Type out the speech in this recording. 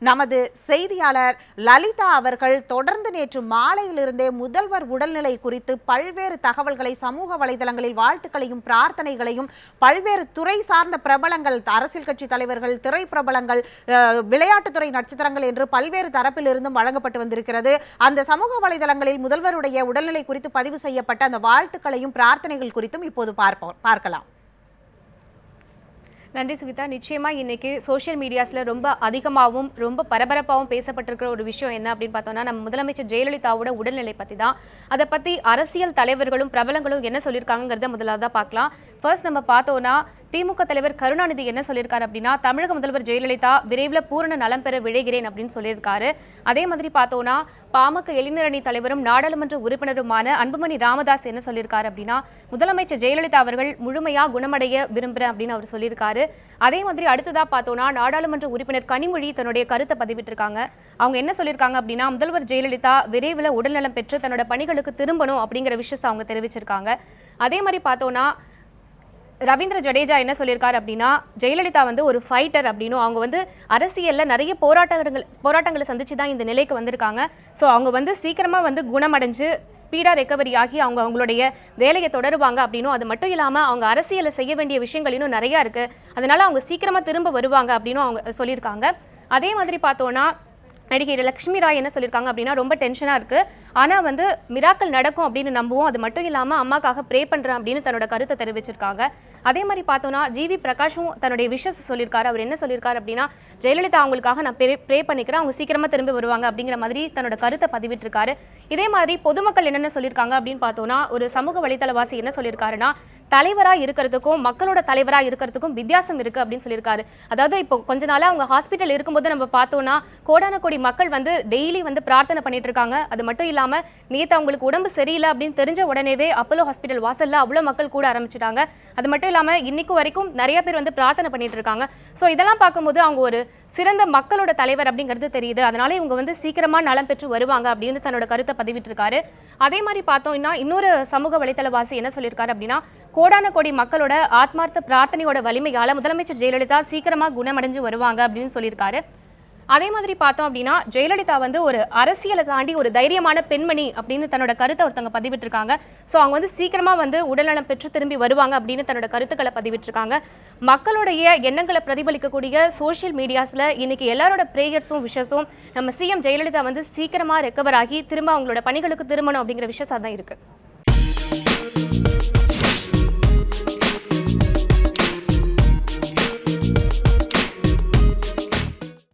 நமது செய்தியாளர் லலிதா அவர்கள் தொடர்ந்து நேற்று மாலையிலிருந்தே முதல்வர் உடல்நிலை குறித்து பல்வேறு தகவல்களை சமூக வலைதளங்களில் வாழ்த்துக்களையும் பிரார்த்தனைகளையும் பல்வேறு துறை சார்ந்த பிரபலங்கள், அரசியல் கட்சி தலைவர்கள், திரை பிரபலங்கள், விளையாட்டுத்துறை நட்சத்திரங்கள் என்று பல்வேறு தரப்பிலிருந்தும் வழங்கப்பட்டு வந்திருக்கிறது. அந்த சமூக வலைதளங்களில் முதல்வருடைய உடல்நிலை குறித்து பதிவு செய்யப்பட்ட அந்த வாழ்த்துக்களையும் பிரார்த்தனைகள் குறித்தும் இப்போது பார்க்கலாம். நன்றி சுகிதா. நிச்சயமா இன்னைக்கு சோஷியல் மீடியாஸ்ல ரொம்ப அதிகமாகவும் ரொம்ப பரபரப்பாகவும் பேசப்பட்டிருக்கிற ஒரு விஷயம் என்ன அப்படின்னு பார்த்தோம்னா, நம்ம முதலமைச்சர் ஜெயலலிதாவோட உடல்நிலை பத்தி தான். அதை பத்தி அரசியல் தலைவர்களும் பிரபலங்களும் என்ன சொல்லியிருக்காங்கிறத முதலாவதா பார்க்கலாம். ஃபர்ஸ்ட் நம்ம பார்த்தோம்னா, திமுக தலைவர் கருணாநிதி என்ன சொல்லியிருக்காரு அப்படின்னா, தமிழக முதல்வர் ஜெயலலிதா விரைவில் பூரண நலம் பெற விழைகிறேன் அப்படின்னு சொல்லியிருக்காரு. அதே மாதிரி பார்த்தோம்னா, பாமக இளைஞர் அணி தலைவரும் நாடாளுமன்ற உறுப்பினருமான அன்புமணி ராமதாஸ் என்ன சொல்லியிருக்காரு அப்படின்னா, முதலமைச்சர் ஜெயலலிதா அவர்கள் முழுமையா குணமடைய விரும்புகிறேன் அப்படின்னு அவர் சொல்லியிருக்காரு. அதே மாதிரி அடுத்ததா பார்த்தோம்னா, நாடாளுமன்ற உறுப்பினர் கனிமொழி தன்னுடைய கருத்தை பதிவிட்டிருக்காங்க. அவங்க என்ன சொல்லியிருக்காங்க அப்படின்னா, முதல்வர் ஜெயலலிதா விரைவில் உடல்நலம் பெற்று தன்னோட பணிகளுக்கு திரும்பணும் அப்படிங்கிற விஷயத்தை அவங்க தெரிவிச்சிருக்காங்க. அதே மாதிரி பார்த்தோம்னா, ரவீந்திர ஜடேஜா என்ன சொல்லியிருக்காரு அப்படின்னா, ஜெயலலிதா வந்து ஒரு ஃபைட்டர் அப்படின்னும், அவங்க வந்து அரசியலில் நிறைய போராட்டங்களை சந்திச்சு தான் இந்த நிலைக்கு வந்திருக்காங்க. ஸோ அவங்க வந்து சீக்கிரமாக வந்து குணமடைஞ்சு ஸ்பீடாக ரெக்கவரி ஆகி அவங்களுடைய வேலையை தொடருவாங்க அப்படின்னும், அது மட்டும் இல்லாமல் அவங்க அரசியலில் செய்ய வேண்டிய விஷயங்கள் இன்னும் நிறையா இருக்குது, அதனால அவங்க சீக்கிரமாக திரும்ப வருவாங்க அப்படின்னும் அவங்க சொல்லியிருக்காங்க. அதே மாதிரி பார்த்தோன்னா, நடிகை லட்சுமி ராய் என்ன சொல்லியிருக்காங்க அப்படின்னா, ரொம்ப டென்ஷனாக இருக்குது, ஆனால் வந்து மிராக்கள் நடக்கும் அப்படின்னு நம்புவோம், அது மட்டும் இல்லாமல் அம்மாக்காக ப்ரே பண்ணுறேன் அப்படின்னு தன்னோட கருத்தை தெரிவிச்சிருக்காங்க. அதே மாதிரி பார்த்தோன்னா, ஜிவி பிரகாஷும் தன்னுடைய விஷஸ் சொல்லியிருக்காரு. அவர் என்ன சொல்லியிருக்காரு அப்படின்னா, ஜெயலலிதா அவங்களுக்காக நான் ப்ரே பண்ணிக்கிறேன், அவங்க சீக்கிரமாக திரும்பி வருவாங்க அப்படிங்கிற மாதிரி தன்னோட கருத்தை பதிவிட்டிருக்காரு. இதே மாதிரி பொதுமக்கள் என்னென்ன சொல்லியிருக்காங்க அப்படின்னு பார்த்தோன்னா, ஒரு சமூக வலைத்தளவாசி என்ன சொல்லியிருக்காருன்னா, தலைவராக இருக்கிறதுக்கும் மக்களோட தலைவராக இருக்கிறதுக்கும் வித்தியாசம் இருக்குது அப்படின்னு சொல்லியிருக்காரு. அதாவது இப்போ கொஞ்ச நாளாக அவங்க ஹாஸ்பிட்டல் இருக்கும்போது நம்ம பார்த்தோன்னா, கோடான கோடி மக்கள் வந்து டெய்லி வந்து பிரார்த்தனை பண்ணிட்டு இருக்காங்க. அது மட்டும் இல்லாமல் நேற்று அவங்களுக்கு உடம்பு சரியில்லை அப்படின்னு தெரிஞ்ச உடனேவே அப்போலோ ஹாஸ்பிட்டல் வாசல்ல அவ்வளோ மக்கள் கூட ஆரம்பிச்சிட்டாங்க. அது மட்டும் இல்லாமல் இன்னைக்கு வரைக்கும் நிறைய பேர் வந்து பிரார்த்தனை பண்ணிட்டு இருக்காங்க. ஸோ இதெல்லாம் பார்க்கும்போது அவங்க ஒரு சிறந்த மக்களோட தலைவர் அப்படிங்கிறது தெரியுது, அதனால இவங்க வந்து சீக்கிரமா நலம் பெற்று வருவாங்க அப்படின்னு தன்னோட கருத்தை பதிவிட்டு இருக்காரு. அதே மாதிரி பார்த்தோம்னா, இன்னொரு சமூக வலைத்தளவாசி என்ன சொல்லியிருக்காரு அப்படின்னா, கோடான கோடி மக்களோட ஆத்மார்த்த பிரார்த்தனையோட வலிமையால முதலமைச்சர் ஜெயலலிதா சீக்கிரமா குணமடைஞ்சு வருவாங்க அப்படின்னு சொல்லியிருக்காரு. அதே மாதிரி பார்த்தோம் அப்படின்னா, ஜெயலலிதா வந்து ஒரு அரசியலை தாண்டி ஒரு தைரியமான பெண்மணி அப்படின்னு தன்னோட கருத்தை ஒருத்தவங்க பதிவிட்டிருக்காங்க. ஸோ அவங்க வந்து சீக்கிரமா வந்து உடல்நலம் பெற்று திரும்பி வருவாங்க அப்படின்னு தன்னோட கருத்துக்களை பதிவிட்டிருக்காங்க. மக்களுடைய எண்ணங்களை பிரதிபலிக்கக்கூடிய சோஷியல் மீடியாஸ்ல இன்னைக்கு எல்லாரோட பிரேயர்ஸும் விஷஸும் நம்ம சிஎம் ஜெயலலிதா வந்து சீக்கிரமா ரெக்கவர் ஆகி திரும்ப அவங்களோட பணிகளுக்கு திரும்பணும் அப்படிங்கிற விஷயம் தான் இருக்கு.